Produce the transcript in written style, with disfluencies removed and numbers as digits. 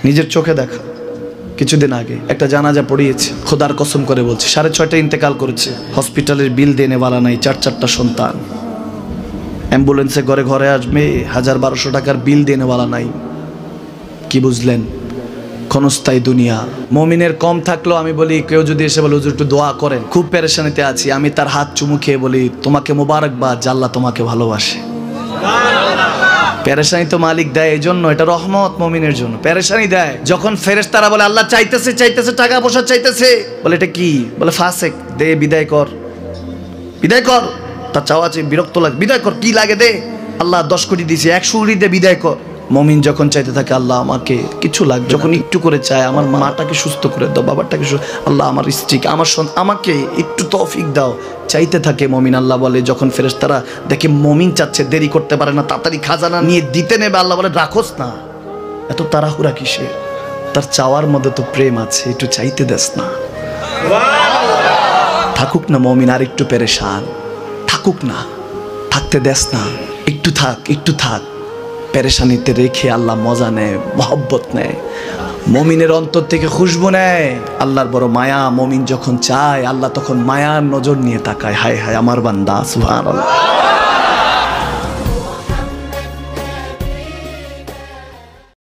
নিজের চোখে দেখা। কিছুদিন আগে একটা জানাজা পড়িয়েছে, খোদার কসম করে বলছে 6:30 ইন্তেকাল করেছে। হসপিটালের বিল দেনে वाला নাই, 4 সন্তান। অ্যাম্বুলেন্সে ঘরে ঘরে আসবে, 1000-1200 টাকার বিল দেনে वाला নাই। কি বুঝলেন? ক্ষণস্থায়ী দুনিয়া। মুমিনের কম থাকলেও আমি বলি, কেউ যদি এসে বলে হুজুর একটু দোয়া করেন, খুব পেরেশানিতে আছি, আমি তার হাত চুমু খেয়ে বলি তোমাকে মোবারকবাদ, আল্লাহ তোমাকে ভালোবাসে। পেরেশানি তো মালিক দেয়, এই জন্য এটা রহমত মুমিনের জন্য। পেরেশানি দেয় যখন ফেরেশতারা বলে আল্লাহ চাইতেছে চাইতেছে, টাকা পয়সা চাইতেছে, বলে এটা কি? বলে ফাসেক, দে বিদায় কর, বিদায় কর। তার চাওয়া আছে, বিরক্ত লাগে, বিদায় কর, কি লাগে দে। আল্লাহ 10 কোটি দিয়েছে, 100 কোটি দিয়ে বিদায় কর। মুমিন যখন চাইতে থাকে আল্লাহ আমাকে কিছু লাগবে, যখন একটু করে চায় আমার মাটাকে সুস্থ করে দাও, বাবাটাকে, আল্লাহ আমার স্ত্রীকে, আমার আমাকে একটু তৌফিক দাও, চাইতে থাকে মুমিন। আল্লাহ বলে যখন ফেরেশতারা দেখে মুমিন চাচ্ছে, দেরি করতে পারে না, তাড়াতাড়ি খাজানা নিয়ে দিতে নেবে, আল্লাহ বলে রাখোস না, এত তাড়াহুড়া কিসের? তার চাওয়ার মধ্যে তো প্রেম আছে, একটু চাইতে দেস না। থাকুক না মুমিন আর একটু পেরেশান, থাকুক না, থাকতে দেস না, একটু থাক, একটু থাক। পেরেশানিতে রেখে আল্লাহ মজা নেয়, মহব্বত নেয়, মুমিনের অন্তর থেকে খুশবু নেয়। আল্লাহর বড় মায়া, মুমিন যখন চায় আল্লাহ তখন মায়ার নজর নিয়ে তাকায়, হায় হায় আমার বান্দা, সুবহানাল্লাহ।